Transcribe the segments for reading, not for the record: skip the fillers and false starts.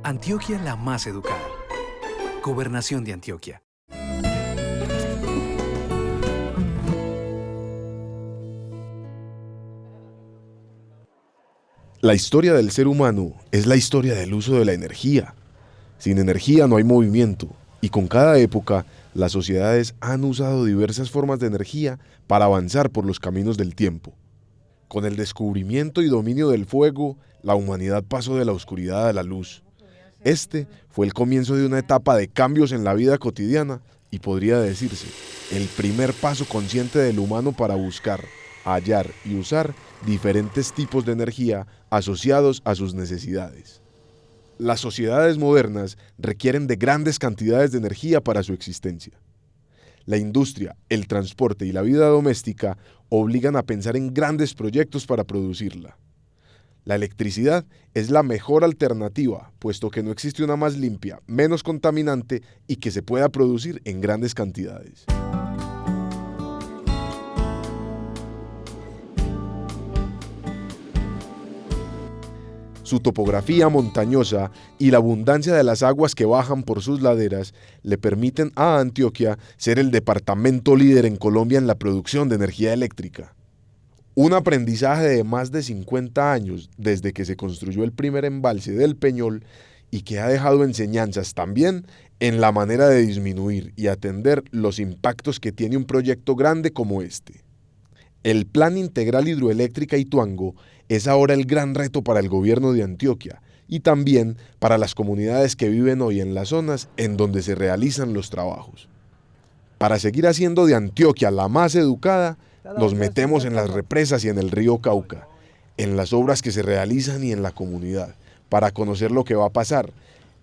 Antioquia la más educada. Gobernación de Antioquia. La historia del ser humano es la historia del uso de la energía. Sin energía no hay movimiento, y con cada época, las sociedades han usado diversas formas de energía para avanzar por los caminos del tiempo. Con el descubrimiento y dominio del fuego, la humanidad pasó de la oscuridad a la luz. Este fue el comienzo de una etapa de cambios en la vida cotidiana y podría decirse, el primer paso consciente del humano para buscar, hallar y usar diferentes tipos de energía asociados a sus necesidades. Las sociedades modernas requieren de grandes cantidades de energía para su existencia. La industria, el transporte y la vida doméstica obligan a pensar en grandes proyectos para producirla. La electricidad es la mejor alternativa, puesto que no existe una más limpia, menos contaminante y que se pueda producir en grandes cantidades. Su topografía montañosa y la abundancia de las aguas que bajan por sus laderas le permiten a Antioquia ser el departamento líder en Colombia en la producción de energía eléctrica. Un aprendizaje de más de 50 años desde que se construyó el primer embalse del Peñol y que ha dejado enseñanzas también en la manera de disminuir y atender los impactos que tiene un proyecto grande como este. El Plan Integral Hidroeléctrica Ituango es ahora el gran reto para el gobierno de Antioquia y también para las comunidades que viven hoy en las zonas en donde se realizan los trabajos. Para seguir haciendo de Antioquia la más educada, nos metemos en las represas y en el río Cauca, en las obras que se realizan y en la comunidad, para conocer lo que va a pasar,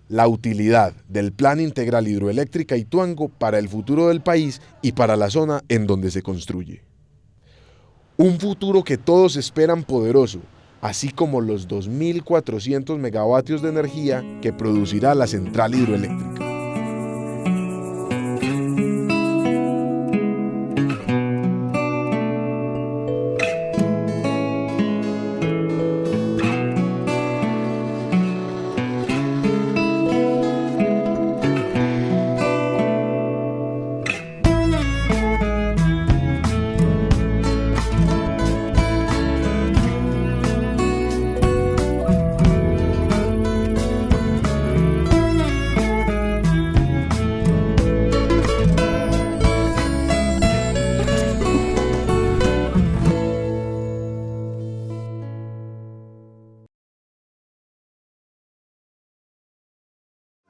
la utilidad del Plan Integral Hidroeléctrica Ituango para el futuro del país y para la zona en donde se construye. Un futuro que todos esperan poderoso, así como los 2.400 megavatios de energía que producirá la central hidroeléctrica.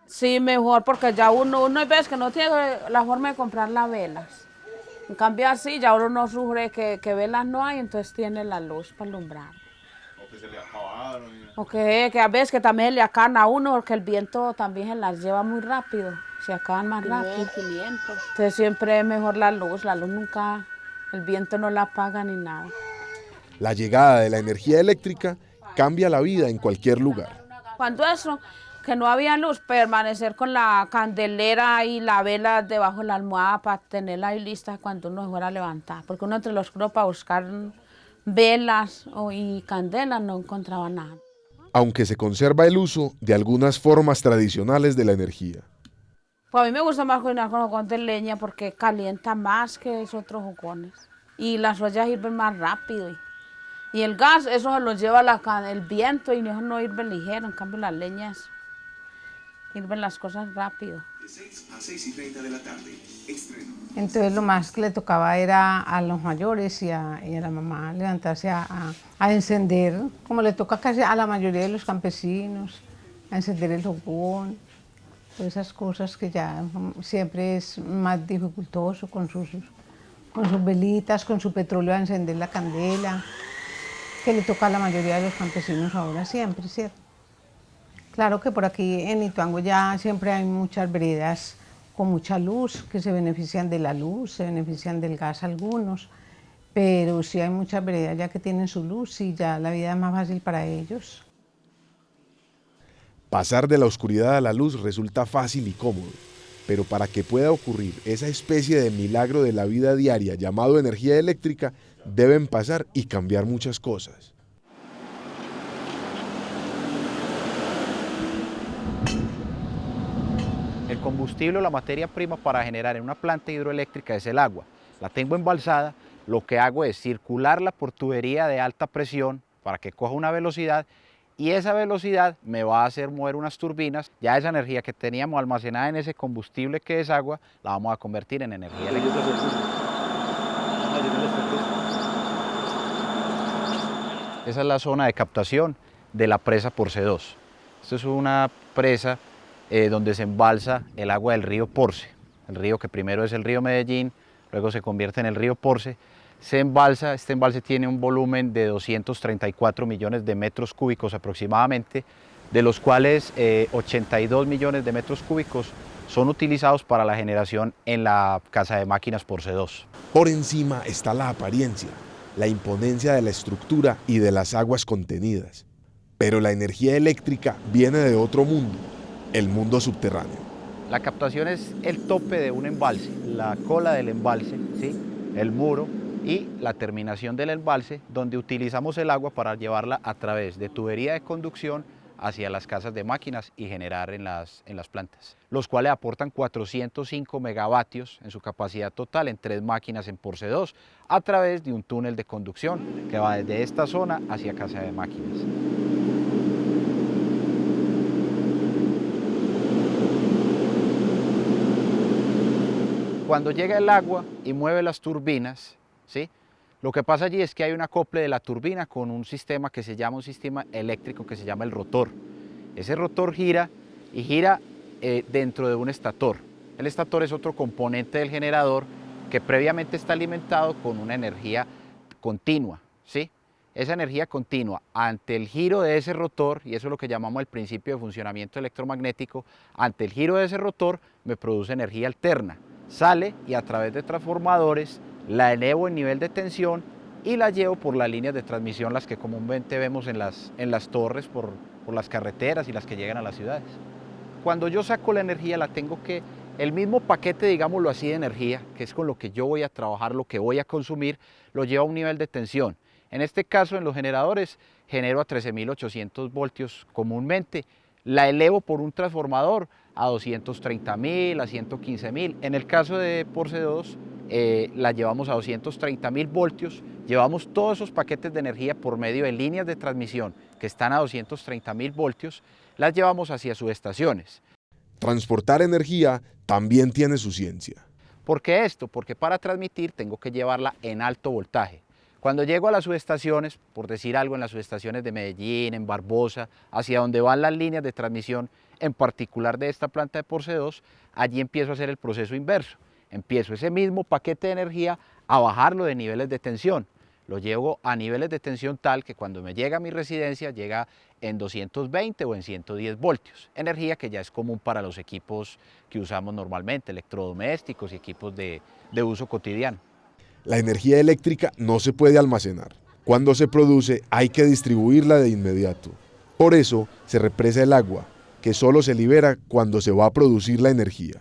Sí, mejor, porque ya uno hay veces que no tiene la forma de comprar las velas. En cambio así, ya uno no sufre que velas no hay, entonces tiene la luz para alumbrar. O que se le acabaron. O que a veces que también le acaban a uno, porque el viento también se las lleva muy rápido, se acaban más rápido. 500. Entonces siempre es mejor la luz nunca, el viento no la apaga ni nada. La llegada de la energía eléctrica cambia la vida en cualquier lugar. Cuando eso, que no había luz, permanecer con la candelera y la vela debajo de la almohada para tenerla ahí lista cuando uno se fuera a levantar. Porque uno entre los oscuro para buscar velas y candelas no encontraba nada. Aunque se conserva el uso de algunas formas tradicionales de la energía. Pues a mí me gusta más cocinar con fogón de leña porque calienta más que esos otros fogones. Y las ollas hirven más rápido. Y el gas, eso se lo lleva el viento y eso no hirve ligero. En cambio las leñas hirven las cosas rápido. De 6 a 6:30 de la tarde, estreno. Entonces lo más que le tocaba era a los mayores y a la mamá levantarse a encender, como le toca casi a la mayoría de los campesinos, a encender el fogón, todas esas cosas que ya siempre es más dificultoso con sus velitas, con su petróleo a encender la candela, que le toca a la mayoría de los campesinos ahora siempre, ¿cierto? Claro que por aquí en Ituango ya siempre hay muchas veredas con mucha luz, que se benefician de la luz, se benefician del gas algunos, pero sí hay muchas veredas ya que tienen su luz y ya la vida es más fácil para ellos. Pasar de la oscuridad a la luz resulta fácil y cómodo, pero para que pueda ocurrir esa especie de milagro de la vida diaria llamado energía eléctrica, deben pasar y cambiar muchas cosas. El combustible o la materia prima para generar en una planta hidroeléctrica es el agua. La tengo embalsada, lo que hago es circularla por tubería de alta presión para que coja una velocidad y esa velocidad me va a hacer mover unas turbinas. Ya esa energía que teníamos almacenada en ese combustible que es agua, la vamos a convertir en energía eléctrica. Esa es la zona de captación de la presa Porce II. Esto es una presa donde se embalsa el agua del río Porce, el río que primero es el río Medellín, luego se convierte en el río Porce. Se embalsa, este embalse tiene un volumen de 234 millones de metros cúbicos aproximadamente, de los cuales 82 millones de metros cúbicos son utilizados para la generación en la casa de máquinas Porce II. Por encima está la apariencia, la imponencia de la estructura y de las aguas contenidas. Pero la energía eléctrica viene de otro mundo, el mundo subterráneo. La captación es el tope de un embalse, la cola del embalse, ¿sí? El muro y la terminación del embalse, donde utilizamos el agua para llevarla a través de tubería de conducción hacia las casas de máquinas y generar en las plantas, los cuales aportan 405 megavatios en su capacidad total en 3 máquinas en Porce II a través de un túnel de conducción que va desde esta zona hacia casa de máquinas. Cuando llega el agua y mueve las turbinas, ¿sí? Lo que pasa allí es que hay un acople de la turbina con un sistema que se llama un sistema eléctrico que se llama el rotor. Ese rotor gira y gira dentro de un estator. El estator es otro componente del generador que previamente está alimentado con una energía continua, ¿sí? Esa energía continua ante el giro de ese rotor, y eso es lo que llamamos el principio de funcionamiento electromagnético, ante el giro de ese rotor me produce energía alterna. Sale y a través de transformadores la elevo en nivel de tensión y la llevo por las líneas de transmisión, las que comúnmente vemos en las torres por las carreteras y las que llegan a las ciudades. Cuando yo saco la energía la tengo que, el mismo paquete, digámoslo así, de energía, que es con lo que yo voy a trabajar, lo que voy a consumir, lo llevo a un nivel de tensión. En este caso en los generadores genero a 13.800 voltios comúnmente, la elevo por un transformador a 230.000, a 115.000. En el caso de Porce II, la llevamos a 230.000 voltios, llevamos todos esos paquetes de energía por medio de líneas de transmisión que están a 230.000 voltios, las llevamos hacia subestaciones. Transportar energía también tiene su ciencia. ¿Por qué esto? Porque para transmitir tengo que llevarla en alto voltaje. Cuando llego a las subestaciones, por decir algo, en las subestaciones de Medellín, en Barbosa, hacia donde van las líneas de transmisión, en particular de esta planta de Porce II, allí empiezo a hacer el proceso inverso. Empiezo ese mismo paquete de energía a bajarlo de niveles de tensión. Lo llevo a niveles de tensión tal que cuando me llega a mi residencia llega en 220 o en 110 voltios. Energía que ya es común para los equipos que usamos normalmente, electrodomésticos y equipos de uso cotidiano. La energía eléctrica no se puede almacenar. Cuando se produce hay que distribuirla de inmediato. Por eso se represa el agua, que solo se libera cuando se va a producir la energía.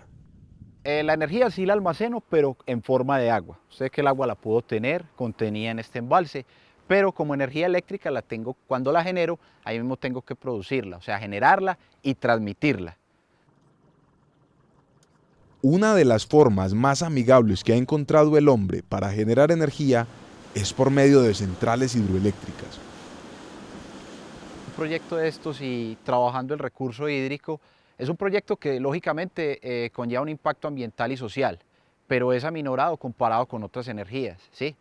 La energía sí la almaceno, pero en forma de agua. Sé que el agua la puedo tener contenida en este embalse, pero como energía eléctrica la tengo, cuando la genero, ahí mismo tengo que producirla, o sea, generarla y transmitirla. Una de las formas más amigables que ha encontrado el hombre para generar energía es por medio de centrales hidroeléctricas. Un proyecto de estos y trabajando el recurso hídrico es un proyecto que lógicamente conlleva un impacto ambiental y social, pero es aminorado comparado con otras energías, ¿sí?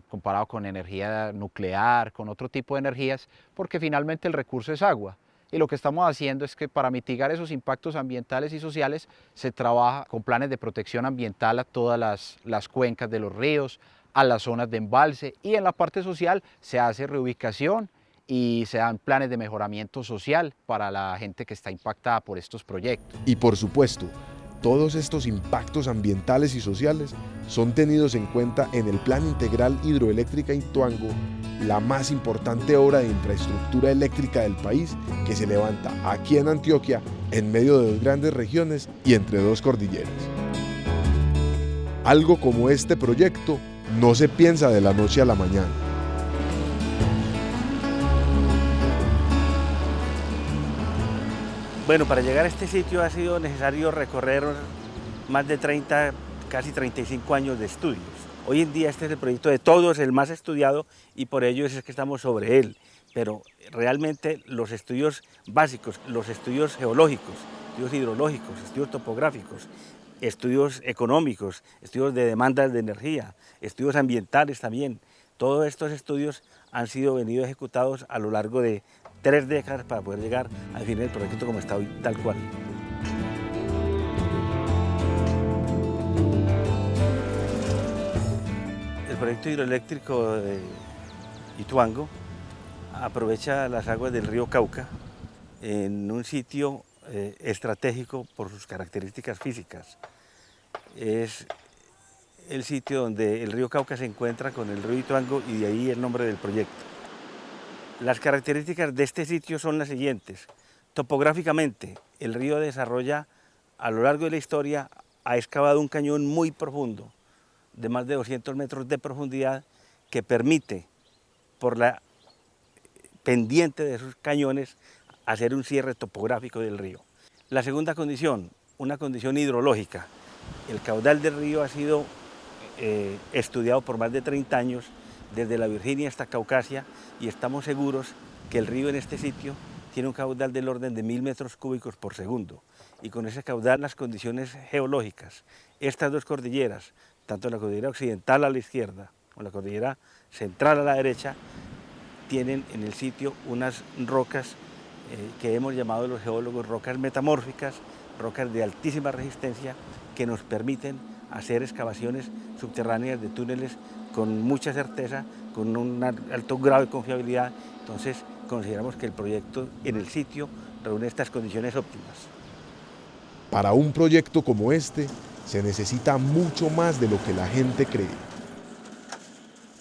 Comparado con energía nuclear, con otro tipo de energías, porque finalmente el recurso es agua. Y lo que estamos haciendo es que para mitigar esos impactos ambientales y sociales se trabaja con planes de protección ambiental a todas las cuencas de los ríos, a las zonas de embalse, y en la parte social se hace reubicación y se dan planes de mejoramiento social para la gente que está impactada por estos proyectos. Y por supuesto, todos estos impactos ambientales y sociales son tenidos en cuenta en el Plan Integral Hidroeléctrica Ituango, la más importante obra de infraestructura eléctrica del país, que se levanta aquí en Antioquia, en medio de 2 grandes regiones y entre 2 cordilleras. Algo como este proyecto no se piensa de la noche a la mañana. Bueno, para llegar a este sitio ha sido necesario recorrer más de 30, casi 35 años de estudios. Hoy en día este es el proyecto de todos, el más estudiado, y por ello es que estamos sobre él. Pero realmente los estudios básicos, los estudios geológicos, estudios hidrológicos, estudios topográficos, estudios económicos, estudios de demandas de energía, estudios ambientales también, todos estos estudios han sido venido ejecutados a lo largo de 3 décadas para poder llegar al fin del proyecto como está hoy, tal cual. El proyecto hidroeléctrico de Ituango aprovecha las aguas del río Cauca en un sitio estratégico por sus características físicas. Es el sitio donde el río Cauca se encuentra con el río Ituango y de ahí el nombre del proyecto. Las características de este sitio son las siguientes. Topográficamente, el río desarrolla a lo largo de la historia, ha excavado un cañón muy profundo, de más de 200 metros de profundidad, que permite, por la pendiente de esos cañones, hacer un cierre topográfico del río. La segunda condición, una condición hidrológica. El caudal del río ha sido estudiado por más de 30 años, desde la Virginia hasta Caucasia, y estamos seguros que el río en este sitio tiene un caudal del orden de 1000 metros cúbicos por segundo. Y con ese caudal, las condiciones geológicas, estas dos cordilleras, tanto la cordillera occidental a la izquierda como la cordillera central a la derecha, tienen en el sitio unas rocas que hemos llamado los geólogos rocas metamórficas, rocas de altísima resistencia que nos permiten hacer excavaciones subterráneas de túneles con mucha certeza, con un alto grado de confiabilidad. Entonces consideramos que el proyecto en el sitio reúne estas condiciones óptimas. Para un proyecto como este se necesita mucho más de lo que la gente cree.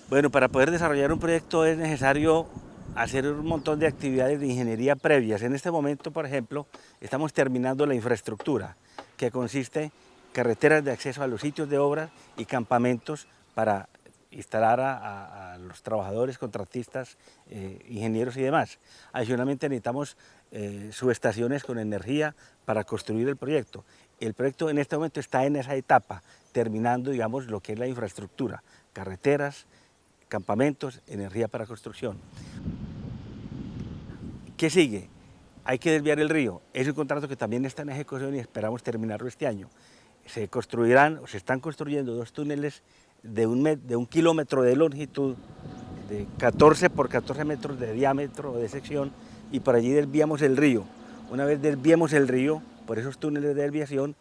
Bueno, para poder desarrollar un proyecto es necesario hacer un montón de actividades de ingeniería previas. En este momento, por ejemplo, estamos terminando la infraestructura, que consiste en carreteras de acceso a los sitios de obra y campamentos para instalar a los trabajadores, contratistas, ingenieros y demás. Adicionalmente necesitamos subestaciones con energía para construir el proyecto. El proyecto en este momento está en esa etapa, terminando, digamos, lo que es la infraestructura, carreteras, campamentos, energía para construcción. ¿Qué sigue? Hay que desviar el río. Es un contrato que también está en ejecución y esperamos terminarlo este año. Se construirán, o se están construyendo 2 túneles de un kilómetro de longitud, de 14 por 14 metros de diámetro o de sección, y por allí desviamos el río. Una vez desviemos el río, por esos túneles de desviación,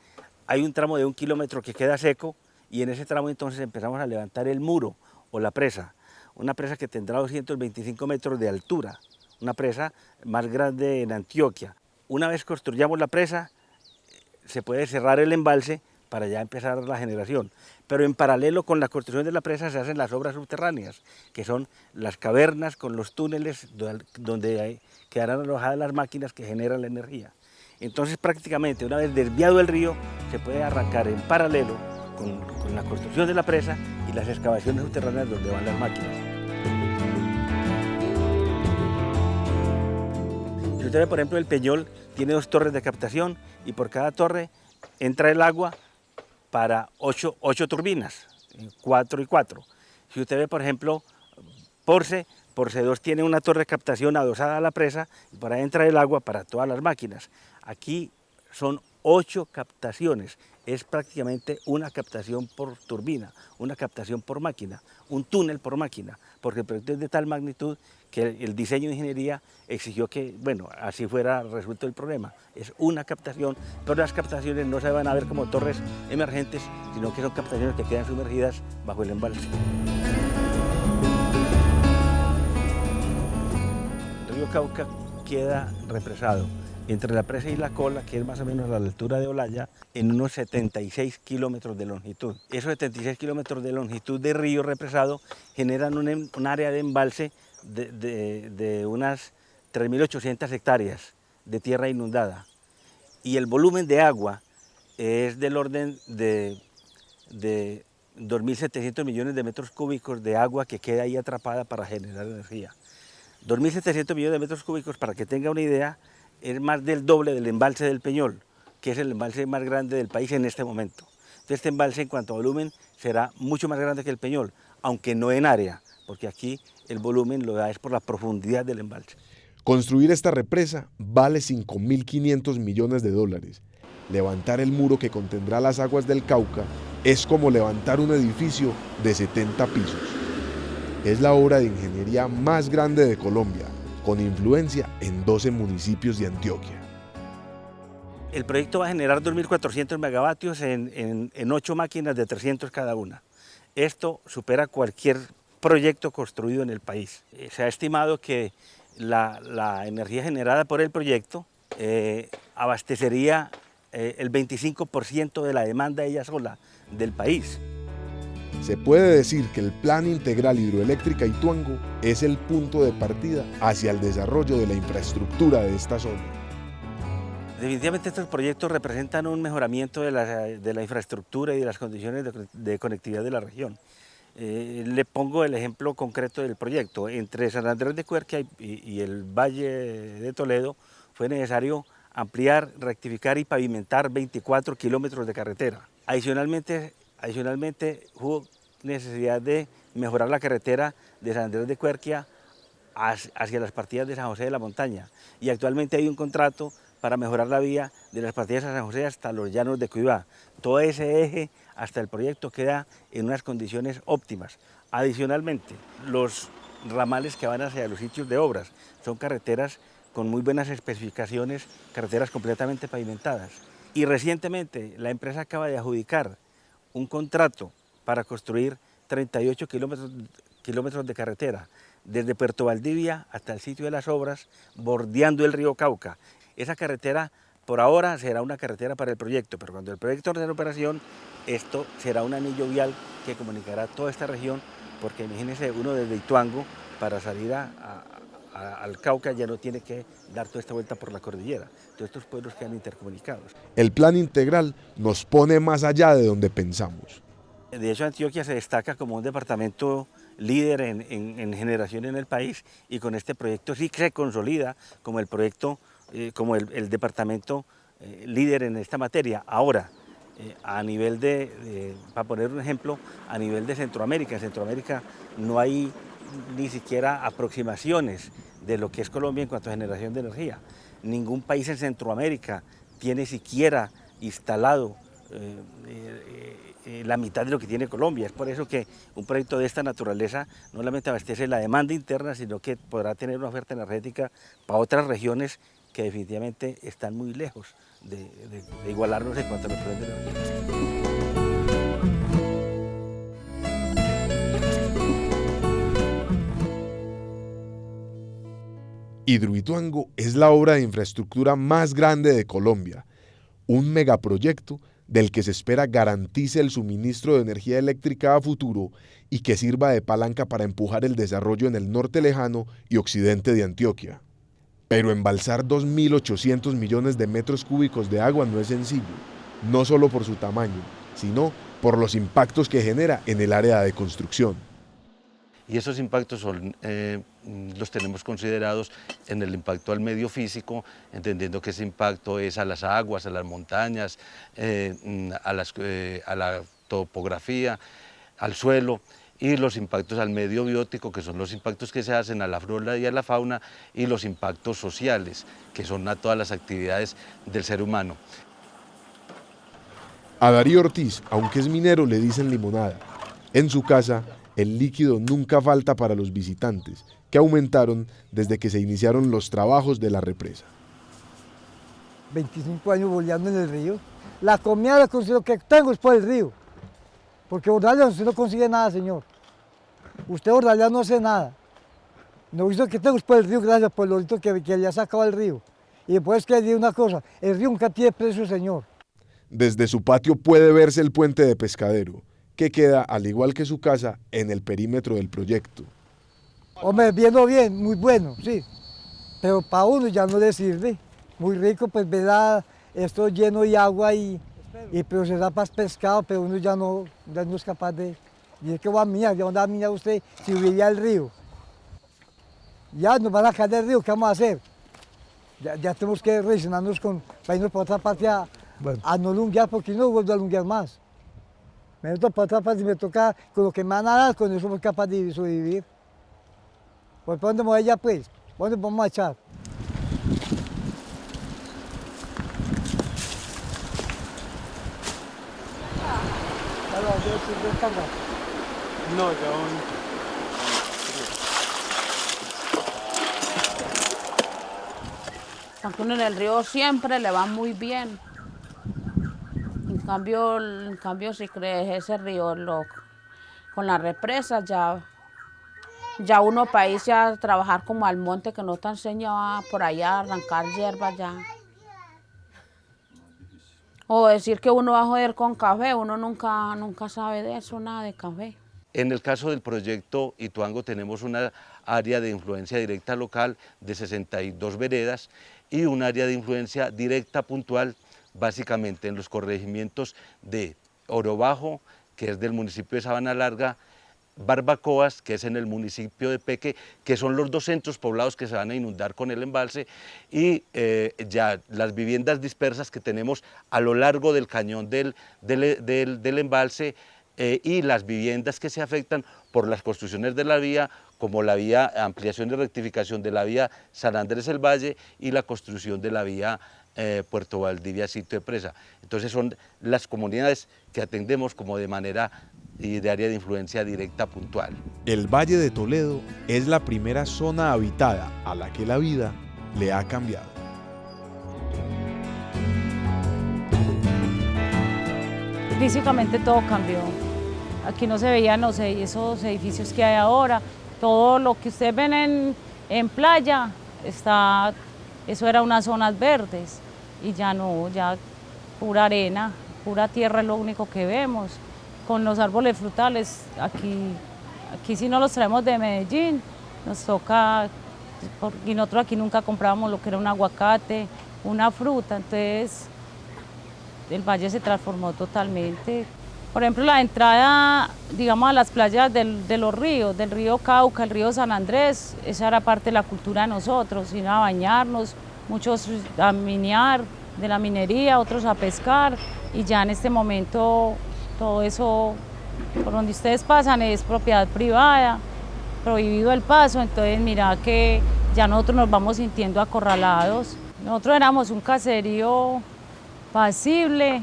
hay un tramo de 1 kilómetro que queda seco, y en ese tramo entonces empezamos a levantar el muro o la presa, una presa que tendrá 225 metros de altura, una presa más grande en Antioquia. Una vez construyamos la presa, se puede cerrar el embalse para ya empezar la generación. Pero en paralelo con la construcción de la presa se hacen las obras subterráneas, que son las cavernas con los túneles donde quedarán alojadas las máquinas que generan la energía. Entonces prácticamente una vez desviado el río, se puede arrancar en paralelo con la construcción de la presa y las excavaciones subterráneas donde van las máquinas. Si usted ve, por ejemplo, el Peñol tiene 2 torres de captación y por cada torre entra el agua para 8 turbinas, 4 y 4. Si usted ve, por ejemplo, Porce 2 tiene una torre de captación adosada a la presa y por ahí entra el agua para todas las máquinas. Aquí son 8 captaciones, es prácticamente una captación por turbina, una captación por máquina, un túnel por máquina, porque el proyecto es de tal magnitud que el diseño de ingeniería exigió que, bueno, así fuera resuelto el problema. Es una captación, pero las captaciones no se van a ver como torres emergentes, sino que son captaciones que quedan sumergidas bajo el embalse. El río Cauca queda represado entre la presa y la cola, que es más o menos a la altura de Olaya, en unos 76 kilómetros de longitud. Esos 76 kilómetros de longitud de río represado generan un área de embalse de unas 3.800 hectáreas de tierra inundada. Y el volumen de agua es del orden de 2.700 millones de metros cúbicos de agua que queda ahí atrapada para generar energía. 2.700 millones de metros cúbicos, para que tenga una idea, es más del doble del embalse del Peñol, que es el embalse más grande del país en este momento. Entonces, este embalse en cuanto a volumen será mucho más grande que el Peñol, aunque no en área, porque aquí el volumen lo da es por la profundidad del embalse. Construir esta represa vale 5.500 millones de dólares. Levantar el muro que contendrá las aguas del Cauca es como levantar un edificio de 70 pisos. Es la obra de ingeniería más grande de Colombia, con influencia en 12 municipios de Antioquia. El proyecto va a generar 2.400 megavatios en 8 máquinas de 300 cada una. Esto supera cualquier proyecto construido en el país. Se ha estimado que la energía generada por el proyecto abastecería el 25% de la demanda ella sola del país. Se puede decir que el Plan Integral Hidroeléctrica Ituango es el punto de partida hacia el desarrollo de la infraestructura de esta zona. Definitivamente estos proyectos representan un mejoramiento de la infraestructura y de las condiciones de conectividad de la región. Le pongo el ejemplo concreto del proyecto. Entre San Andrés de Cuerquia y el Valle de Toledo fue necesario ampliar, rectificar y pavimentar 24 kilómetros de carretera. Adicionalmente hubo necesidad de mejorar la carretera de San Andrés de Cuerquia hacia las partidas de San José de la Montaña. Y actualmente hay un contrato para mejorar la vía de las partidas de San José hasta los llanos de Cuibá. Todo ese eje hasta el proyecto queda en unas condiciones óptimas. Adicionalmente, los ramales que van hacia los sitios de obras son carreteras con muy buenas especificaciones, carreteras completamente pavimentadas. Y recientemente la empresa acaba de adjudicar un contrato para construir 38 kilómetros de carretera, desde Puerto Valdivia hasta el sitio de las obras, bordeando el río Cauca. Esa carretera por ahora será una carretera para el proyecto, pero cuando el proyecto esté en operación, esto será un anillo vial que comunicará toda esta región, porque imagínense, uno desde Ituango para salir al Cauca ya no tiene que dar toda esta vuelta por la cordillera. Todos estos pueblos quedan intercomunicados. El Plan Integral nos pone más allá de donde pensamos. De hecho, Antioquia se destaca como un departamento líder en generación en el país, y con este proyecto sí se consolida como el proyecto, como el departamento líder en esta materia. Ahora, a nivel para poner un ejemplo, a nivel de Centroamérica, en Centroamérica no hay ni siquiera aproximaciones de lo que es Colombia en cuanto a generación de energía. Ningún país en Centroamérica tiene siquiera instalado la mitad de lo que tiene Colombia. Es por eso que un proyecto de esta naturaleza no solamente abastece la demanda interna, sino que podrá tener una oferta energética para otras regiones que definitivamente están muy lejos de igualarnos en cuanto a los precios de energía. Hidroituango es la obra de infraestructura más grande de Colombia, un megaproyecto del que se espera garantice el suministro de energía eléctrica a futuro y que sirva de palanca para empujar el desarrollo en el norte lejano y occidente de Antioquia. Pero embalsar 2.800 millones de metros cúbicos de agua no es sencillo, no solo por su tamaño, sino por los impactos que genera en el área de construcción. Y esos impactos los tenemos considerados en el impacto al medio físico, entendiendo que ese impacto es a las aguas, a las montañas, a la topografía, al suelo, y los impactos al medio biótico, que son los impactos que se hacen a la flora y a la fauna, y los impactos sociales, que son a todas las actividades del ser humano. A Darío Ortiz, aunque es minero, le dicen limonada. En su casa, el líquido nunca falta para los visitantes, que aumentaron desde que se iniciaron los trabajos de la represa. 25 años boleando en el río. La comida lo que tengo es por el río. Porque Ordalía usted no consigue nada, señor. Usted Ordalía no hace nada. Lo único que tengo es por el río, gracias por lo que le ha sacado al río. Y después que le digo una cosa, el río nunca tiene precio, señor. Desde su patio puede verse el puente de Pescadero, que queda, al igual que su casa, en el perímetro del proyecto. Hombre, viendo bien, muy bueno, sí. Pero para uno ya no le sirve. Muy rico, pues verá esto lleno de agua y pero se da para pescado, pero uno ya no es capaz de... Dice que va a mirar, ¿de dónde va a mirar usted si hubiera el río? Ya nos van a caer del río, ¿qué vamos a hacer? Ya tenemos que relacionarnos para irnos para otra parte a no lunguear, porque no vuelvo a lunguear más. Me meto para otra parte y me toca con lo que me van a dar, con eso soy capaz de sobrevivir. Pues ¿para dónde me voy allá pues? ¿Para dónde vamos a echar? No, ya aún. Cancún en el río siempre le va muy bien. En cambio si crees ese río con las represas ya uno para irse a trabajar como al monte que no te enseña por allá a arrancar hierba ya. O decir que uno va a joder con café, uno nunca sabe de eso, nada de café. En el caso del proyecto Ituango tenemos una área de influencia directa local de 62 veredas y un área de influencia directa puntual básicamente en los corregimientos de Oro Bajo, que es del municipio de Sabana Larga, Barbacoas, que es en el municipio de Peque, que son los 2 centros poblados que se van a inundar con el embalse, y ya las viviendas dispersas que tenemos a lo largo del cañón del embalse, y las viviendas que se afectan por las construcciones de la vía, como la vía ampliación y rectificación de la vía San Andrés el Valle y la construcción de la vía Puerto Valdivia Sitio de Presa. Entonces son las comunidades que atendemos como de manera y de área de influencia directa puntual. El Valle de Toledo es la primera zona habitada a la que la vida le ha cambiado. Físicamente todo cambió. Aquí no se veían esos edificios que hay ahora. Todo lo que ustedes ven en playa, eso era unas zonas verdes y ya no, ya pura arena, pura tierra es lo único que vemos. Con los árboles frutales, aquí si no los traemos de Medellín, nos toca, y nosotros aquí nunca comprábamos lo que era un aguacate, una fruta, entonces el valle se transformó totalmente. Por ejemplo, la entrada, digamos, a las playas de los ríos, del río Cauca, el río San Andrés, esa era parte de la cultura de nosotros, ir a bañarnos, muchos a minear, de la minería, otros a pescar, y ya en este momento todo eso, por donde ustedes pasan, es propiedad privada, prohibido el paso, entonces mira que ya nosotros nos vamos sintiendo acorralados. Nosotros éramos un caserío pasible,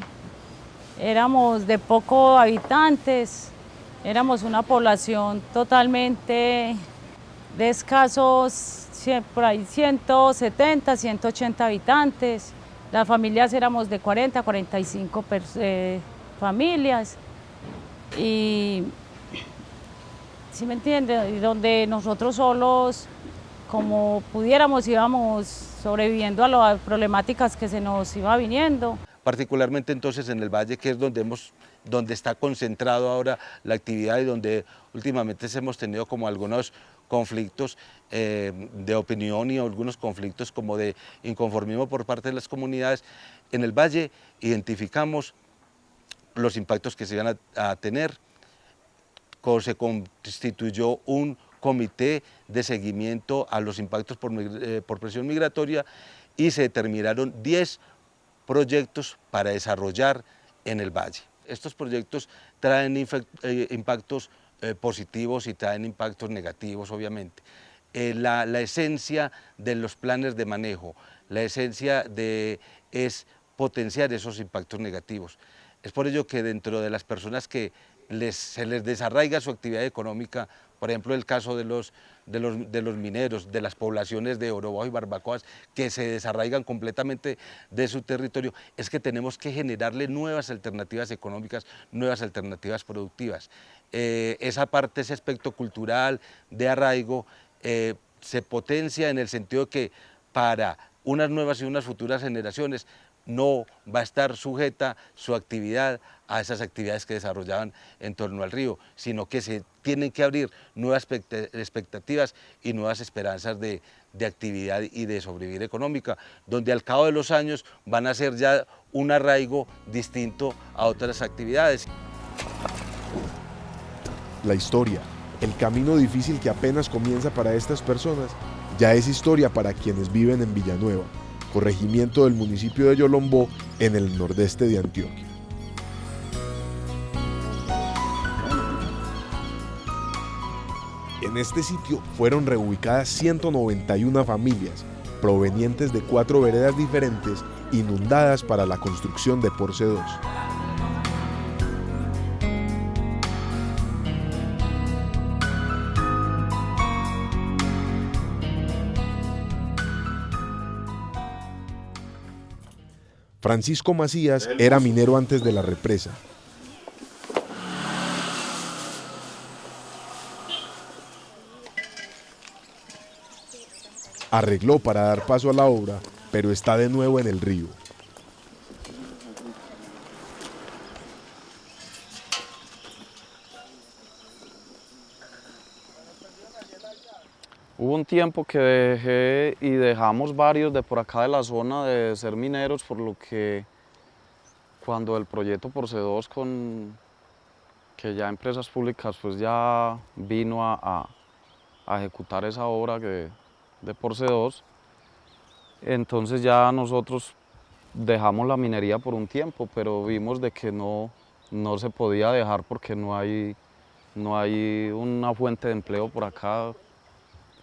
éramos de pocos habitantes, éramos una población totalmente de escasos, por ahí 170, 180 habitantes. Las familias éramos de 40, 45 familias. Y, ¿sí me entiende? Y donde nosotros solos, como pudiéramos, íbamos sobreviviendo a las problemáticas que se nos iba viniendo. Particularmente entonces en el Valle, que es donde está concentrado ahora la actividad y donde últimamente hemos tenido como algunos conflictos de opinión y algunos conflictos como de inconformismo por parte de las comunidades. En el Valle identificamos los impactos que se iban a tener, se constituyó un comité de seguimiento a los impactos por presión migratoria y se determinaron 10 proyectos para desarrollar en el Valle. Estos proyectos traen impactos positivos y traen impactos negativos, obviamente. La esencia de los planes de manejo, la esencia es potenciar esos impactos negativos. Es por ello que dentro de las personas que se les desarraiga su actividad económica, por ejemplo el caso de los mineros, de las poblaciones de Oro Bajo y Barbacoas, que se desarraigan completamente de su territorio, es que tenemos que generarle nuevas alternativas económicas, nuevas alternativas productivas. Esa parte, ese aspecto cultural de arraigo, se potencia en el sentido que para unas nuevas y unas futuras generaciones no va a estar sujeta su actividad a esas actividades que desarrollaban en torno al río, sino que se tienen que abrir nuevas expectativas y nuevas esperanzas de actividad y de sobrevivir económica, donde al cabo de los años van a ser ya un arraigo distinto a otras actividades. La historia, el camino difícil que apenas comienza para estas personas, ya es historia para quienes viven en Villanueva. corregimiento del municipio de Yolombó, en el nordeste de Antioquia. En este sitio fueron reubicadas 191 familias, provenientes de 4 veredas diferentes, inundadas para la construcción de Porce 2. Francisco Macías era minero antes de la represa. Arregló para dar paso a la obra, pero está de nuevo en el río. Hubo un tiempo que dejé y dejamos varios de por acá de la zona de ser mineros, por lo que cuando el proyecto Porce 2 que ya Empresas Públicas pues ya vino a ejecutar esa obra de Porce 2, entonces ya nosotros dejamos la minería por un tiempo, pero vimos de que no se podía dejar porque no hay una fuente de empleo por acá,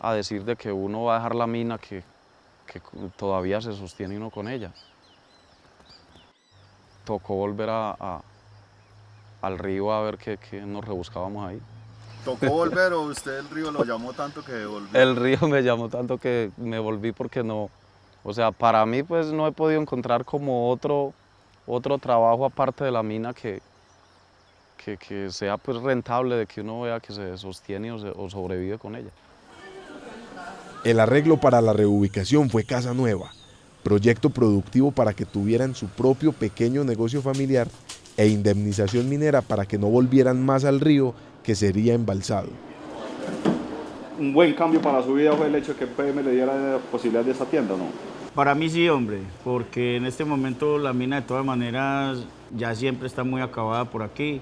a decir de que uno va a dejar la mina que todavía se sostiene uno con ella. Tocó volver al río a ver qué nos rebuscábamos ahí. ¿Tocó volver o usted el río lo llamó tanto que volvió? El río me llamó tanto que me volví porque no, o sea, para mí pues no he podido encontrar como otro trabajo aparte de la mina que sea pues rentable, de que uno vea que se sostiene o sobrevive con ella. El arreglo para la reubicación fue Casa Nueva, proyecto productivo para que tuvieran su propio pequeño negocio familiar, e indemnización minera para que no volvieran más al río, que sería embalsado. Un buen cambio para su vida fue el hecho de que PM le diera la posibilidad de esa tienda, ¿no? Para mí sí, hombre, porque en este momento la mina de todas maneras ya siempre está muy acabada por aquí,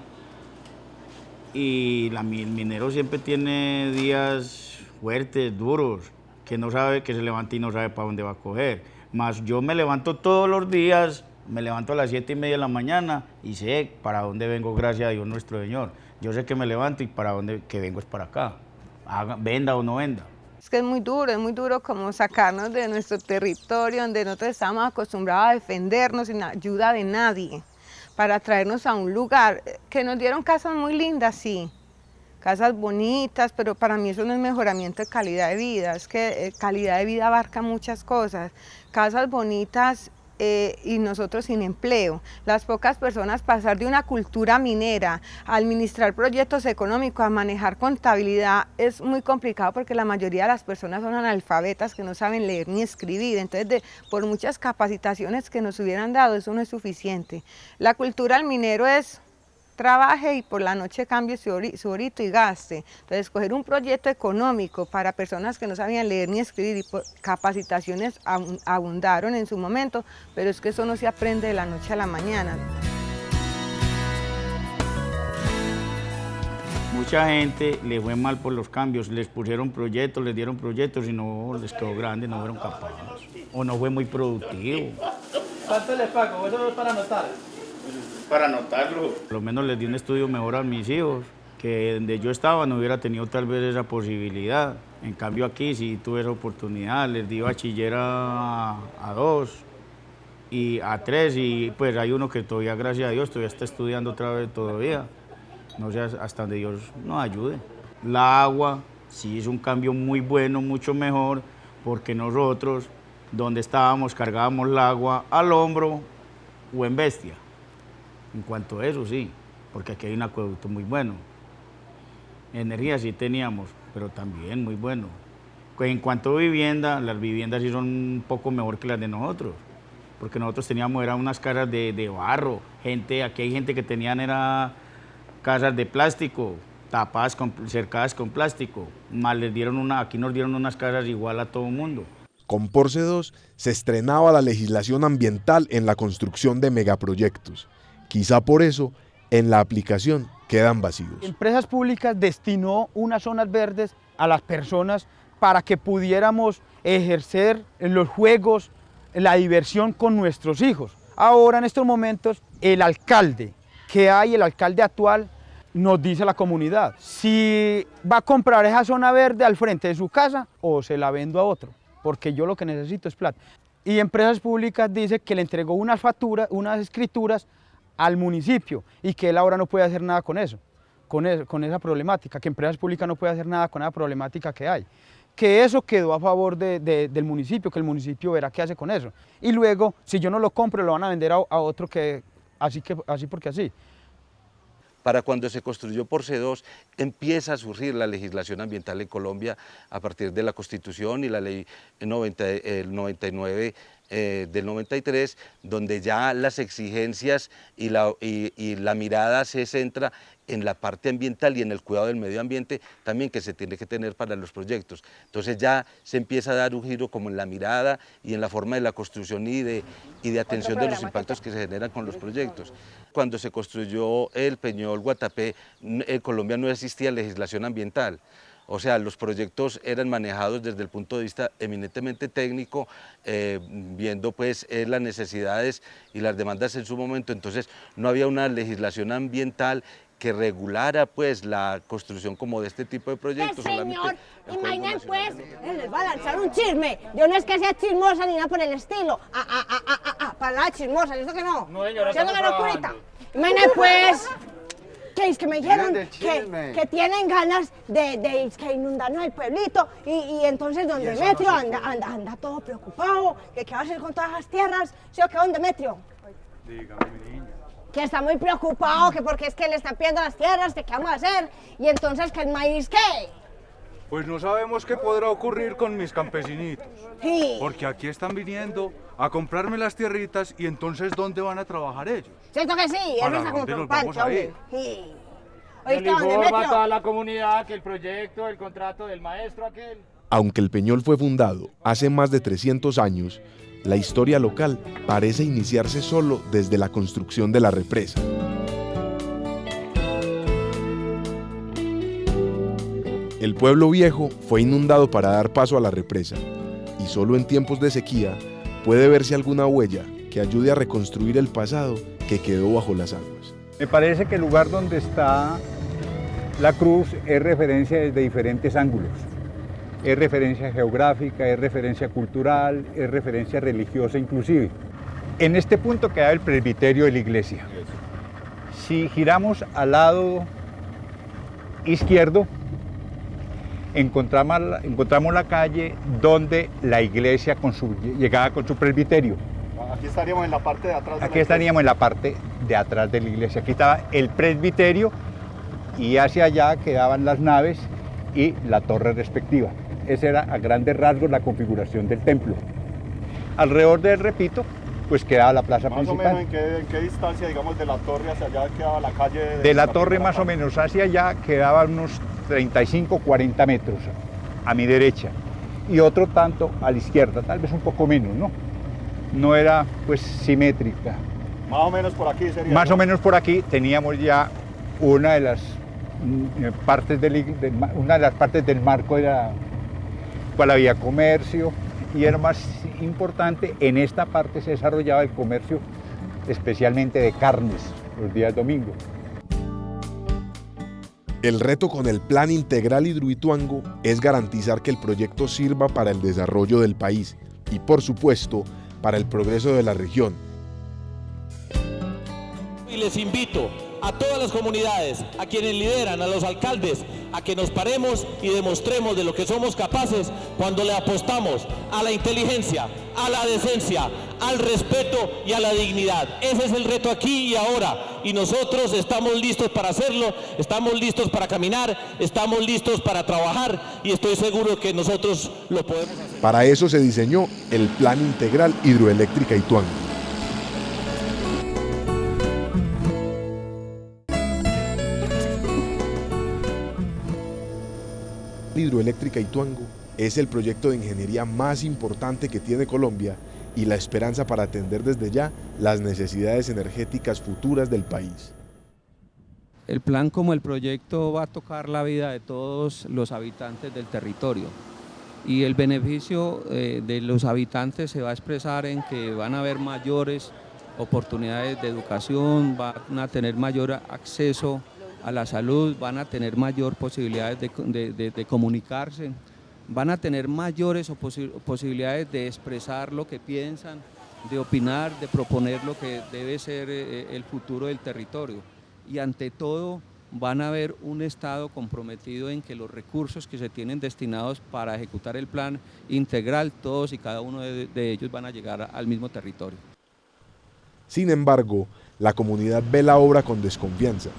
y el minero siempre tiene días fuertes, duros, que no sabe, que se levanta y no sabe para dónde va a coger. Más yo me levanto todos los días, me levanto a las 7:30 de la mañana y sé para dónde vengo, gracias a Dios nuestro Señor. Yo sé que me levanto y para dónde que vengo es para acá, venda o no venda. Es que es muy duro como sacarnos de nuestro territorio donde nosotros estábamos acostumbrados a defendernos sin ayuda de nadie, para traernos a un lugar que nos dieron casas muy lindas, sí. Casas bonitas, pero para mí eso no es mejoramiento de calidad de vida, es que calidad de vida abarca muchas cosas. Casas bonitas y nosotros sin empleo. Las pocas personas pasar de una cultura minera a administrar proyectos económicos, a manejar contabilidad, es muy complicado porque la mayoría de las personas son analfabetas que no saben leer ni escribir. Entonces, por muchas capacitaciones que nos hubieran dado, eso no es suficiente. La cultura del minero es trabaje y por la noche cambie su horito y gaste. Entonces, escoger un proyecto económico para personas que no sabían leer ni escribir y capacitaciones abundaron en su momento, pero es que eso no se aprende de la noche a la mañana. Mucha gente le fue mal por los cambios, les pusieron proyectos, les dieron proyectos y no les quedó grande, no fueron capaces, o no fue muy productivo. ¿Cuánto les pago? Eso es para anotar. Para anotarlo. Por lo menos les di un estudio mejor a mis hijos, que donde yo estaba no hubiera tenido tal vez esa posibilidad. En cambio aquí sí tuve esa oportunidad, les di bachiller a 2 y a 3, y pues hay uno que todavía, gracias a Dios, todavía está estudiando otra vez todavía. No sé hasta donde Dios nos ayude. La agua sí es un cambio muy bueno, mucho mejor, porque nosotros donde estábamos cargábamos el agua al hombro o en bestia. En cuanto a eso, sí, porque aquí hay un acueducto muy bueno. Energía sí teníamos, pero también muy bueno. En cuanto a vivienda, las viviendas sí son un poco mejor que las de nosotros, porque nosotros teníamos eran unas casas de barro. Aquí hay gente que tenían casas de plástico, tapadas, cercadas con plástico. Más aquí nos dieron unas casas igual a todo el mundo. Con Porce 2 se estrenaba la legislación ambiental en la construcción de megaproyectos. Quizá por eso, en la aplicación quedan vacíos. Empresas Públicas destinó unas zonas verdes a las personas para que pudiéramos ejercer los juegos la diversión con nuestros hijos. Ahora en estos momentos el alcalde que hay, el alcalde actual, nos dice a la comunidad si va a comprar esa zona verde al frente de su casa o se la vendo a otro, porque yo lo que necesito es plata. Y Empresas Públicas dice que le entregó unas facturas, unas escrituras al municipio y que él ahora no puede hacer nada con eso, con esa problemática, que Empresas Públicas no puede hacer nada con esa problemática que hay. Que eso quedó a favor del municipio, que el municipio verá qué hace con eso. Y luego, si yo no lo compro, lo van a vender a otro así porque así. Para cuando se construyó Porce2 empieza a surgir la legislación ambiental en Colombia a partir de la Constitución y la Ley 99 del 93, donde ya las exigencias y la mirada se centra en la parte ambiental y en el cuidado del medio ambiente también que se tiene que tener para los proyectos. Entonces ya se empieza a dar un giro como en la mirada y en la forma de la construcción y de atención de los impactos que se generan con los proyectos. Cuando se construyó el Peñol Guatapé, en Colombia no existía legislación ambiental. O sea, los proyectos eran manejados desde el punto de vista eminentemente técnico, viendo pues las necesidades y las demandas en su momento. Entonces no había una legislación ambiental que regulara pues la construcción como de este tipo de proyectos. Señor, imaginen pues, les va a lanzar un chisme. Yo no es que sea chismosa ni nada por el estilo. Para nada chismosa, ¿cierto que no? No, señora, ¿cierto que no, curita? Imaginen pues, que es que me dijeron que tienen ganas de inundarnos el pueblito y entonces don Demetrio anda todo preocupado, que qué va a hacer con todas las tierras, ¿sí o qué, don Demetrio? Dígame, mi niña. Que está muy preocupado, que porque es que le están pidiendo las tierras, que qué vamos a hacer, y entonces que el maíz, ¿qué? Pues no sabemos qué podrá ocurrir con mis campesinitos, Sí. porque aquí están viniendo a comprarme las tierritas y entonces ¿dónde van a trabajar ellos? ¿Cierto que sí? Eso está como preocupante, hombre. Sí. Le informa a toda la comunidad que el proyecto, el contrato del maestro aquel... Aunque el Peñol fue fundado hace más de 300 años, la historia local parece iniciarse solo desde la construcción de la represa. El pueblo viejo fue inundado para dar paso a la represa, y solo en tiempos de sequía puede verse alguna huella que ayude a reconstruir el pasado que quedó bajo las aguas. Me parece que el lugar donde está la cruz es referencia desde diferentes ángulos. Es referencia geográfica, es referencia cultural, es referencia religiosa inclusive. En este punto queda el presbiterio de la iglesia. Si giramos al lado izquierdo, encontramos la calle donde la iglesia llegaba con su presbiterio. Aquí estaríamos en la parte de atrás. Aquí estaríamos en la parte de atrás de la iglesia. Aquí estaba el presbiterio y hacia allá quedaban las naves y la torre respectiva. Esa era a grandes rasgos la configuración del templo. Alrededor del repito, pues quedaba la plaza principal. Más o menos en qué distancia, digamos, de la torre hacia allá quedaba la calle. De la torre más o menos hacia allá quedaban unos 35, 40 metros a mi derecha y otro tanto a la izquierda, tal vez un poco menos, ¿no? No era pues simétrica. Más o menos por aquí sería. Más o menos por aquí teníamos ya una de las partes del marco era cual había comercio y era más importante, en esta parte se desarrollaba el comercio especialmente de carnes los días domingos. El reto con el Plan Integral Hidroituango es garantizar que el proyecto sirva para el desarrollo del país y, por supuesto, para el progreso de la región. Y les invito a todas las comunidades, a quienes lideran, a los alcaldes, a que nos paremos y demostremos de lo que somos capaces cuando le apostamos a la inteligencia, a la decencia, al respeto y a la dignidad. Ese es el reto aquí y ahora, y nosotros estamos listos para hacerlo, estamos listos para caminar, estamos listos para trabajar y estoy seguro que nosotros lo podemos hacer. Para eso se diseñó el Plan Integral Hidroeléctrica Ituango. Hidroeléctrica Ituango es el proyecto de ingeniería más importante que tiene Colombia y la esperanza para atender desde ya las necesidades energéticas futuras del país. El plan como el proyecto va a tocar la vida de todos los habitantes del territorio. y el beneficio de los habitantes se va a expresar en que van a haber mayores oportunidades de educación, van a tener mayor acceso a la salud, van a tener mayor posibilidades de comunicarse, van a tener mayores posibilidades de expresar lo que piensan, de opinar, de proponer lo que debe ser el futuro del territorio. Y ante todo van a ver un Estado comprometido en que los recursos que se tienen destinados para ejecutar el plan integral, todos y cada uno de ellos van a llegar al mismo territorio. Sin embargo, la comunidad ve la obra con desconfianza,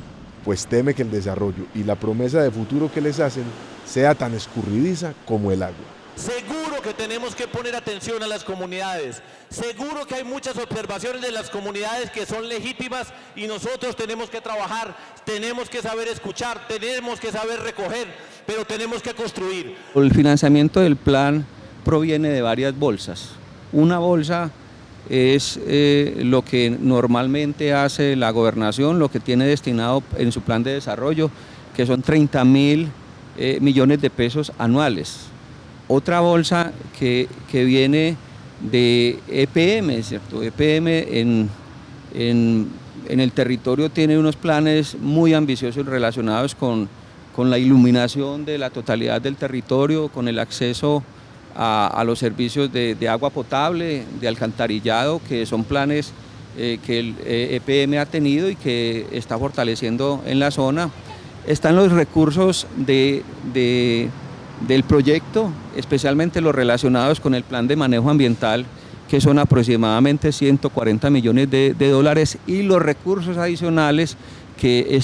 pues teme que el desarrollo y la promesa de futuro que les hacen sea tan escurridiza como el agua. Seguro que tenemos que poner atención a las comunidades, seguro que hay muchas observaciones de las comunidades que son legítimas y nosotros tenemos que trabajar, tenemos que saber escuchar, tenemos que saber recoger, pero tenemos que construir. El financiamiento del plan proviene de varias bolsas. Una bolsa es lo que normalmente hace la gobernación, lo que tiene destinado en su plan de desarrollo, que son 30.000 millones de pesos anuales. Otra bolsa que viene de EPM, ¿cierto? EPM en el territorio tiene unos planes muy ambiciosos relacionados con la iluminación de la totalidad del territorio, con el acceso a los servicios de agua potable, de alcantarillado, que son planes que el EPM ha tenido y que está fortaleciendo en la zona. Están los recursos del proyecto, especialmente los relacionados con el plan de manejo ambiental, que son aproximadamente 140 millones de dólares, y los recursos adicionales que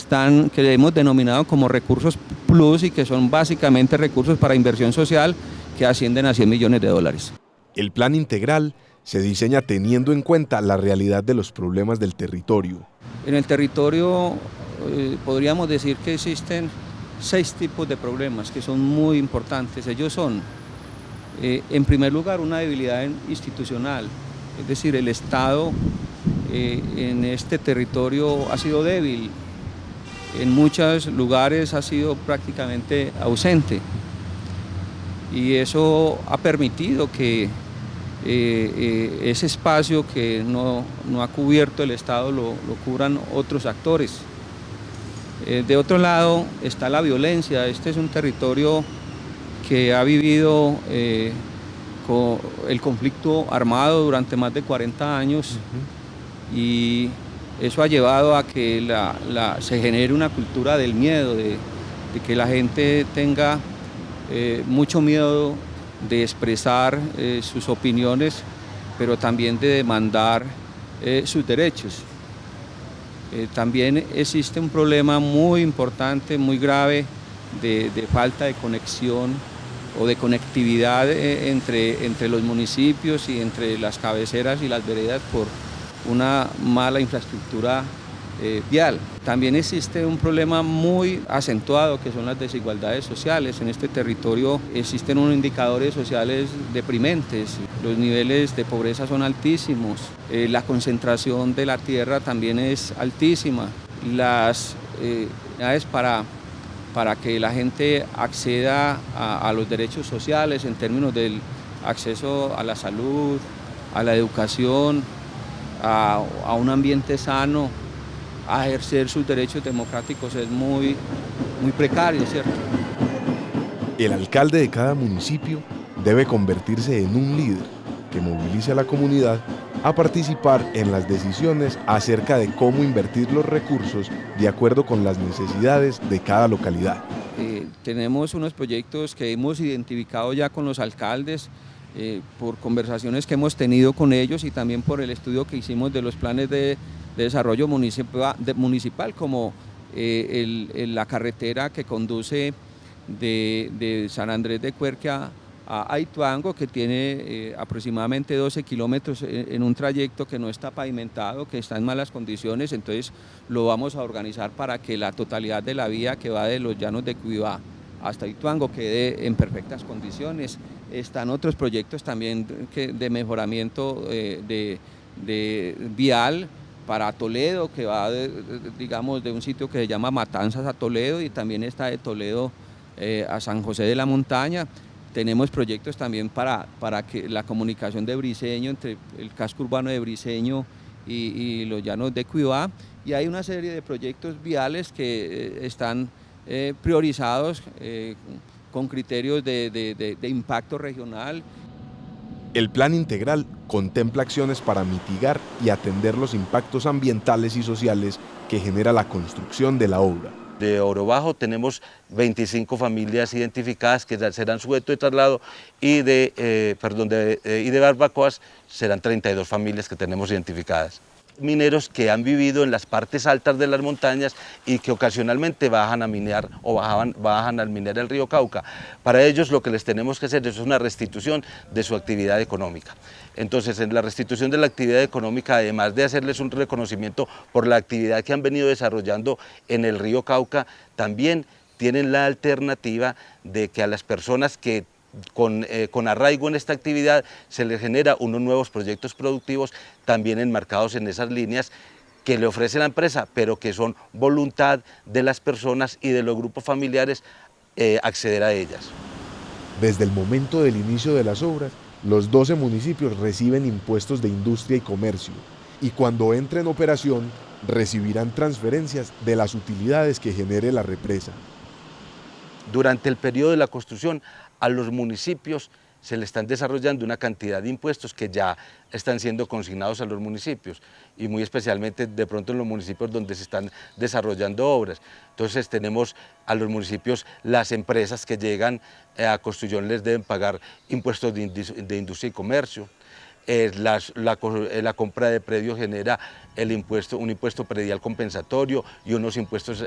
hemos denominado como recursos plus y que son básicamente recursos para inversión social, que ascienden a 100 millones de dólares. El plan integral se diseña teniendo en cuenta la realidad de los problemas del territorio. En el territorio podríamos decir que existen 6 tipos de problemas que son muy importantes. Ellos son, en primer lugar, una debilidad institucional, es decir, el Estado en este territorio ha sido débil, en muchos lugares ha sido prácticamente ausente. Y eso ha permitido que ese espacio que no ha cubierto el Estado lo cubran otros actores. De otro lado está la violencia. Este es un territorio que ha vivido con el conflicto armado durante más de 40 años y eso ha llevado a que se genere una cultura del miedo, de que la gente tenga mucho miedo de expresar sus opiniones, pero también de demandar sus derechos. También existe un problema muy importante, muy grave de falta de conexión o de conectividad entre los municipios y entre las cabeceras y las veredas por una mala infraestructura vial. También existe un problema muy acentuado que son las desigualdades sociales. En este territorio existen unos indicadores sociales deprimentes, los niveles de pobreza son altísimos, la concentración de la tierra también es altísima, las oportunidades para que la gente acceda a los derechos sociales en términos del acceso a la salud, a la educación, a un ambiente sano, a ejercer sus derechos democráticos es muy precario, ¿cierto? El alcalde de cada municipio debe convertirse en un líder que movilice a la comunidad a participar en las decisiones acerca de cómo invertir los recursos de acuerdo con las necesidades de cada localidad. Tenemos unos proyectos que hemos identificado ya con los alcaldes, por conversaciones que hemos tenido con ellos y también por el estudio que hicimos de los planes de desarrollo municipal, como la carretera que conduce de San Andrés de Cuerque a Ituango, que tiene aproximadamente 12 kilómetros en un trayecto que no está pavimentado, que está en malas condiciones. Entonces lo vamos a organizar para que la totalidad de la vía que va de los llanos de Cuibá hasta Ituango quede en perfectas condiciones. Están otros proyectos también de mejoramiento de vial para Toledo, que va digamos de un sitio que se llama Matanzas a Toledo, y también está de Toledo a San José de la Montaña. tenemos proyectos también para que la comunicación de Briceño, entre el casco urbano de Briceño y los llanos de Cuibá, y hay una serie de proyectos viales que están priorizados con criterios de impacto regional. El plan integral contempla acciones para mitigar y atender los impactos ambientales y sociales que genera la construcción de la obra. De Oro Bajo tenemos 25 familias identificadas que serán sujeto de traslado y de Barbacoas serán 32 familias que tenemos identificadas. Mineros que han vivido en las partes altas de las montañas y que ocasionalmente bajan a minear o bajan al minear el río Cauca. Para ellos lo que les tenemos que hacer es una restitución de su actividad económica. Entonces, en la restitución de la actividad económica, además de hacerles un reconocimiento por la actividad que han venido desarrollando en el río Cauca, también tienen la alternativa de que a las personas que con arraigo en esta actividad se les genera unos nuevos proyectos productivos también enmarcados en esas líneas que le ofrece la empresa, pero que son voluntad de las personas y de los grupos familiares acceder a ellas. Desde el momento del inicio de las obras, los 12 municipios reciben impuestos de industria y comercio, y cuando entre en operación recibirán transferencias de las utilidades que genere la represa. Durante el periodo de la construcción, a los municipios se le están desarrollando una cantidad de impuestos que ya están siendo consignados a los municipios, y muy especialmente de pronto en los municipios donde se están desarrollando obras. Entonces tenemos a los municipios, las empresas que llegan a construcción les deben pagar impuestos de industria y comercio. La compra de predios genera un impuesto predial compensatorio y unos impuestos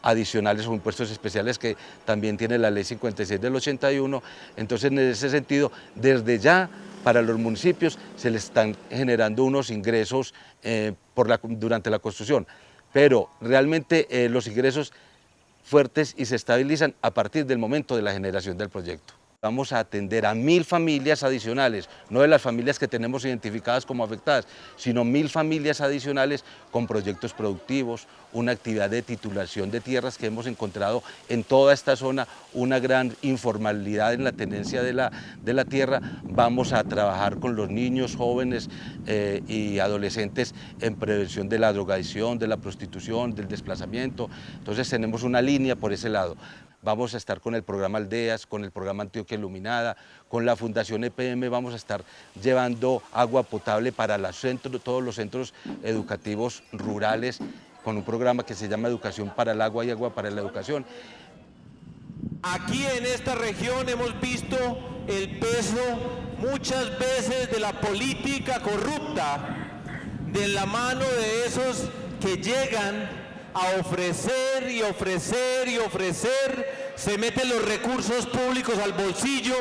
adicionales o impuestos especiales que también tiene la ley 56 del 81. Entonces, en ese sentido, desde ya para los municipios se les están generando unos ingresos durante la construcción, pero realmente los ingresos fuertes y se estabilizan a partir del momento de la generación del proyecto. Vamos a atender a 1000 familias adicionales, no de las familias que tenemos identificadas como afectadas, sino 1000 familias adicionales con proyectos productivos, una actividad de titulación de tierras que hemos encontrado en toda esta zona, una gran informalidad en la tenencia de la tierra. Vamos a trabajar con los niños, jóvenes y adolescentes en prevención de la drogadicción, de la prostitución, del desplazamiento. Entonces tenemos una línea por ese lado. Vamos a estar con el programa Aldeas, con el programa Antioquia Iluminada, con la Fundación EPM vamos a estar llevando agua potable para todos los centros educativos rurales, con un programa que se llama Educación para el Agua y Agua para la Educación. Aquí en esta región hemos visto el peso muchas veces de la política corrupta, de la mano de esos que llegan a ofrecer y ofrecer y ofrecer, se meten los recursos públicos al bolsillo,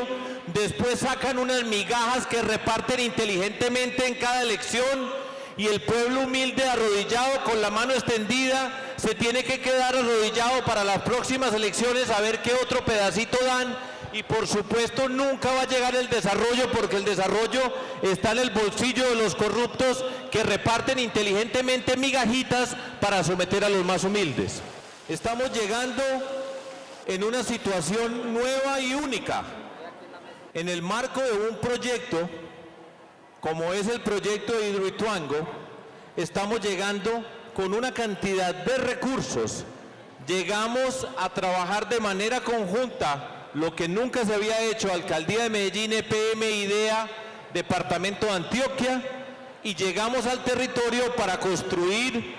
después sacan unas migajas que reparten inteligentemente en cada elección, y el pueblo humilde arrodillado con la mano extendida se tiene que quedar arrodillado para las próximas elecciones a ver qué otro pedacito dan. Y por supuesto nunca va a llegar el desarrollo, porque el desarrollo está en el bolsillo de los corruptos que reparten inteligentemente migajitas para someter a los más humildes. Estamos llegando en una situación nueva y única, en el marco de un proyecto como es el proyecto de Hidroituango. Estamos llegando con una cantidad de recursos, llegamos a trabajar de manera conjunta, lo que nunca se había hecho, Alcaldía de Medellín, EPM, IDEA, Departamento de Antioquia, y llegamos al territorio para construir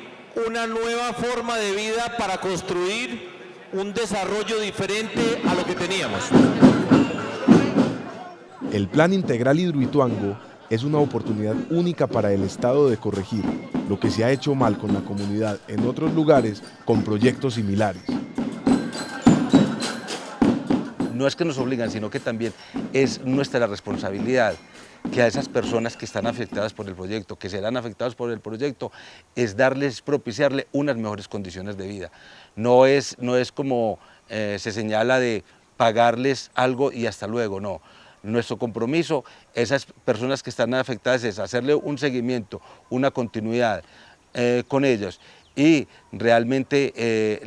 una nueva forma de vida, para construir un desarrollo diferente a lo que teníamos. El Plan Integral Hidroituango es una oportunidad única para el Estado de corregir lo que se ha hecho mal con la comunidad en otros lugares con proyectos similares. No es que nos obligan, sino que también es nuestra responsabilidad que a esas personas que están afectadas por el proyecto, que serán afectados por el proyecto, es propiciarle unas mejores condiciones de vida. No es como se señala de pagarles algo y hasta luego, no. Nuestro compromiso, esas personas que están afectadas, es hacerle un seguimiento, una continuidad con ellos, y realmente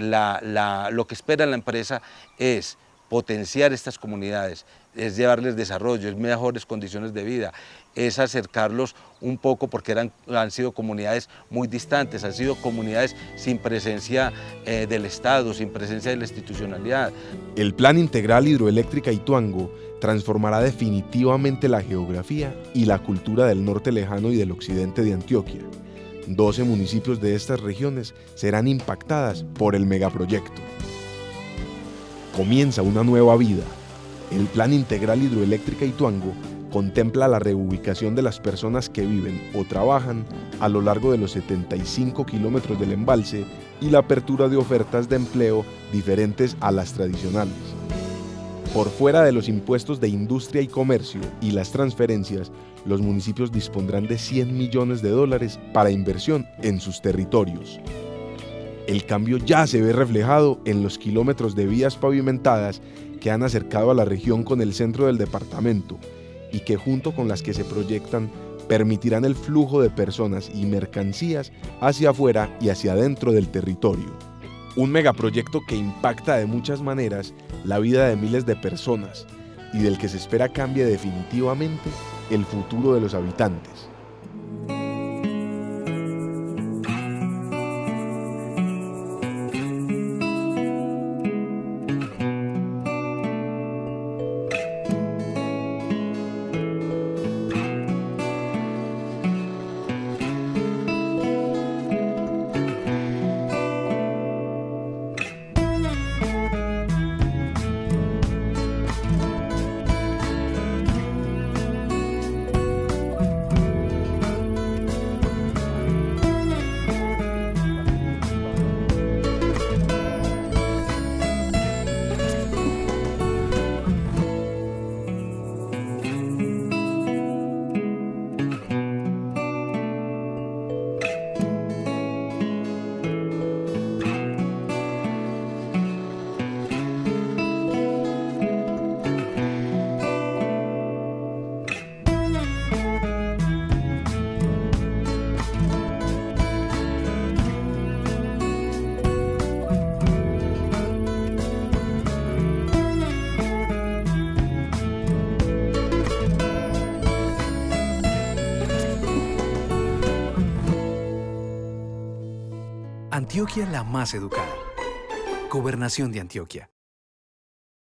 lo que espera la empresa es potenciar estas comunidades, es llevarles desarrollo, es mejores condiciones de vida, es acercarlos un poco porque han sido comunidades muy distantes, han sido comunidades sin presencia del Estado, sin presencia de la institucionalidad. El Plan Integral Hidroeléctrica Ituango transformará definitivamente la geografía y la cultura del norte lejano y del occidente de Antioquia. 12 municipios de estas regiones serán impactadas por el megaproyecto. Comienza una nueva vida. El Plan Integral Hidroeléctrica Ituango contempla la reubicación de las personas que viven o trabajan a lo largo de los 75 kilómetros del embalse y la apertura de ofertas de empleo diferentes a las tradicionales. Por fuera de los impuestos de industria y comercio y las transferencias, los municipios dispondrán de $100 millones para inversión en sus territorios. El cambio ya se ve reflejado en los kilómetros de vías pavimentadas que han acercado a la región con el centro del departamento y que junto con las que se proyectan permitirán el flujo de personas y mercancías hacia afuera y hacia adentro del territorio. Un megaproyecto que impacta de muchas maneras la vida de miles de personas y del que se espera cambie definitivamente el futuro de los habitantes. Antioquia la más educada. Gobernación de Antioquia.